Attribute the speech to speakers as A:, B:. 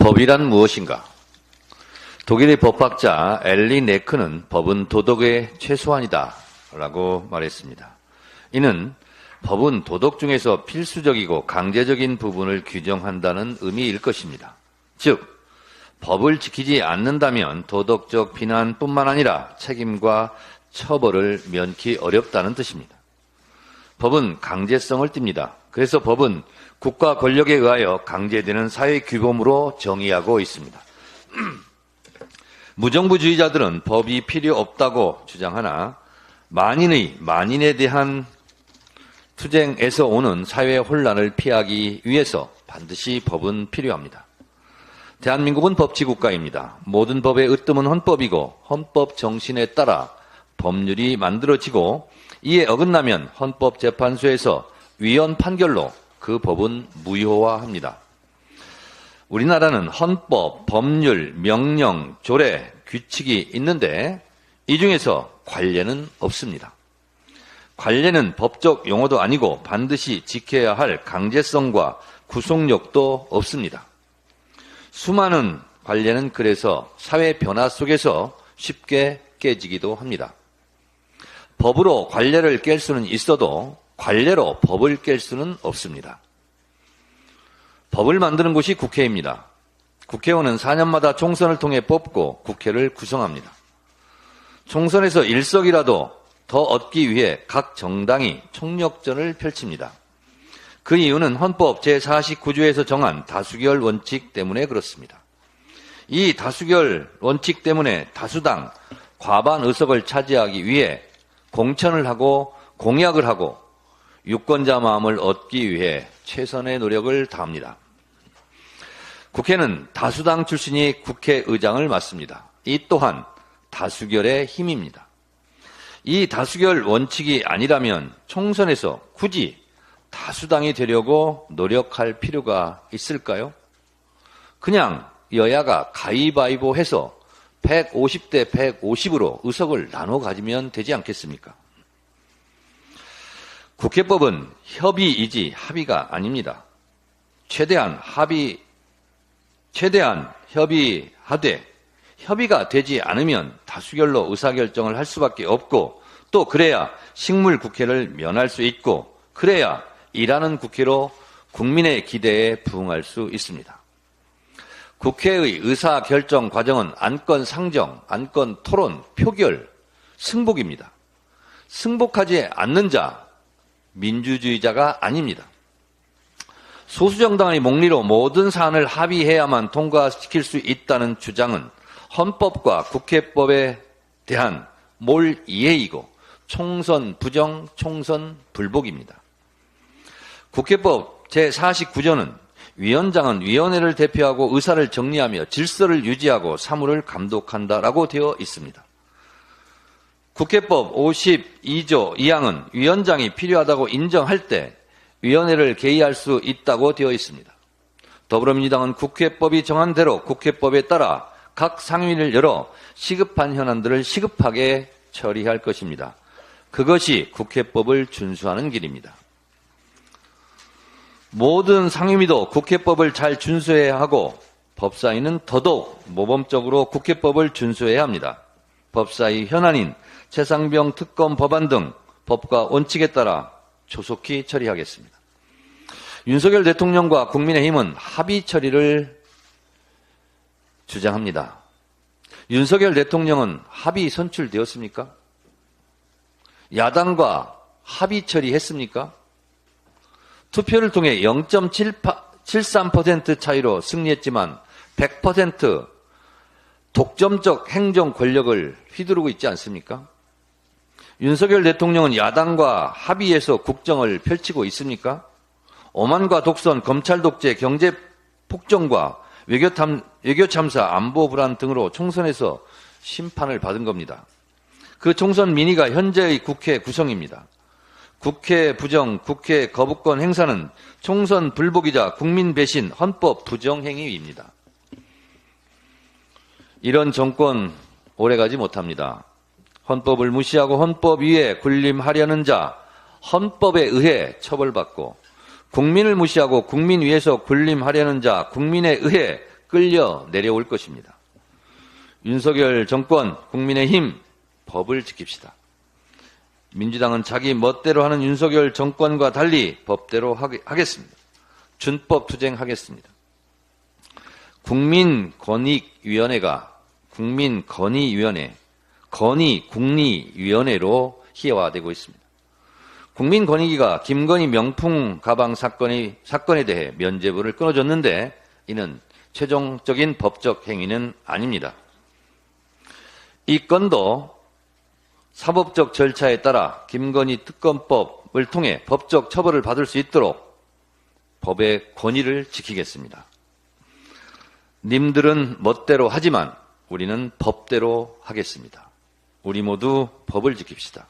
A: 법이란 무엇인가? 독일의 법학자 엘리 네크는 법은 도덕의 최소한이다 라고 말했습니다. 이는 법은 도덕 중에서 필수적이고 강제적인 부분을 규정한다는 의미일 것입니다. 즉, 법을 지키지 않는다면 도덕적 비난뿐만 아니라 책임과 처벌을 면키 어렵다는 뜻입니다. 법은 강제성을 띱니다. 그래서 법은 국가 권력에 의하여 강제되는 사회 규범으로 정의하고 있습니다. 무정부주의자들은 법이 필요 없다고 주장하나 만인에 대한 투쟁에서 오는 사회 혼란을 피하기 위해서 반드시 법은 필요합니다. 대한민국은 법치국가입니다. 모든 법의 으뜸은 헌법이고 헌법 정신에 따라 법률이 만들어지고 이에 어긋나면 헌법재판소에서 위헌 판결로 그 법은 무효화합니다. 우리나라는 헌법, 법률, 명령, 조례, 규칙이 있는데 이 중에서 관례는 없습니다. 관례는 법적 용어도 아니고 반드시 지켜야 할 강제성과 구속력도 없습니다. 수많은 관례는 그래서 사회 변화 속에서 쉽게 깨지기도 합니다. 법으로 관례를 깰 수는 있어도 관례로 법을 깰 수는 없습니다. 법을 만드는 곳이 국회입니다. 국회의원은 4년마다 총선을 통해 뽑고 국회를 구성합니다. 총선에서 일석이라도 더 얻기 위해 각 정당이 총력전을 펼칩니다. 그 이유는 헌법 제49조에서 정한 다수결 원칙 때문에 그렇습니다. 이 다수결 원칙 때문에 다수당 과반 의석을 차지하기 위해 공천을 하고 공약을 하고 유권자 마음을 얻기 위해 최선의 노력을 다합니다. 국회는 다수당 출신이 국회의장을 맡습니다. 이 또한 다수결의 힘입니다. 이 다수결 원칙이 아니라면 총선에서 굳이 다수당이 되려고 노력할 필요가 있을까요? 그냥 여야가 가위바위보 해서 150대 150으로 의석을 나눠 가지면 되지 않겠습니까? 국회법은 협의이지 합의가 아닙니다. 최대한 협의하되 협의가 되지 않으면 다수결로 의사결정을 할 수밖에 없고 또 그래야 식물 국회를 면할 수 있고 그래야 일하는 국회로 국민의 기대에 부응할 수 있습니다. 국회의 의사결정 과정은 안건 상정, 안건 토론, 표결, 승복입니다. 승복하지 않는 자, 민주주의자가 아닙니다. 소수정당의 몽리로 모든 사안을 합의해야만 통과시킬 수 있다는 주장은 헌법과 국회법에 대한 몰이해이고 총선 부정, 총선 불복입니다. 국회법 제49조는 위원장은 위원회를 대표하고 의사를 정리하며 질서를 유지하고 사무를 감독한다라고 되어 있습니다. 국회법 52조 2항은 위원장이 필요하다고 인정할 때 위원회를 개의할 수 있다고 되어 있습니다. 더불어민주당은 국회법이 정한 대로 국회법에 따라 각 상임위를 열어 시급한 현안들을 시급하게 처리할 것입니다. 그것이 국회법을 준수하는 길입니다. 모든 상임위도 국회법을 잘 준수해야 하고 법사위는 더더욱 모범적으로 국회법을 준수해야 합니다. 법사위 현안인 최상병 특검 법안 등 법과 원칙에 따라 조속히 처리하겠습니다. 윤석열 대통령과 국민의힘은 합의 처리를 주장합니다. 윤석열 대통령은 합의 선출되었습니까? 야당과 합의 처리했습니까? 투표를 통해 0.73% 차이로 승리했지만 100% 독점적 행정 권력을 휘두르고 있지 않습니까? 윤석열 대통령은 야당과 합의해서 국정을 펼치고 있습니까? 오만과 독선, 검찰 독재, 경제 폭정과 외교 참사, 안보 불안 등으로 총선에서 심판을 받은 겁니다. 그 총선 민의가 현재의 국회 구성입니다. 국회 부정, 국회 거부권 행사는 총선 불복이자 국민 배신, 헌법 부정 행위입니다. 이런 정권 오래가지 못합니다. 헌법을 무시하고 헌법 위에 군림하려는 자, 헌법에 의해 처벌받고 국민을 무시하고 국민 위에서 군림하려는 자, 국민에 의해 끌려 내려올 것입니다. 윤석열 정권, 국민의힘, 법을 지킵시다. 민주당은 자기 멋대로 하는 윤석열 정권과 달리 법대로 하겠습니다. 준법 투쟁하겠습니다. 국민권익위원회가 건의국리위원회로 희화화되고 있습니다. 국민권익위가 김건희 명품 가방 사건에 대해 면죄부를 끊어줬는데 이는 최종적인 법적 행위는 아닙니다. 이 건도 사법적 절차에 따라 김건희 특검법을 통해 법적 처벌을 받을 수 있도록 법의 권위를 지키겠습니다. 님들은 멋대로 하지만 우리는 법대로 하겠습니다. 우리 모두 법을 지킵시다.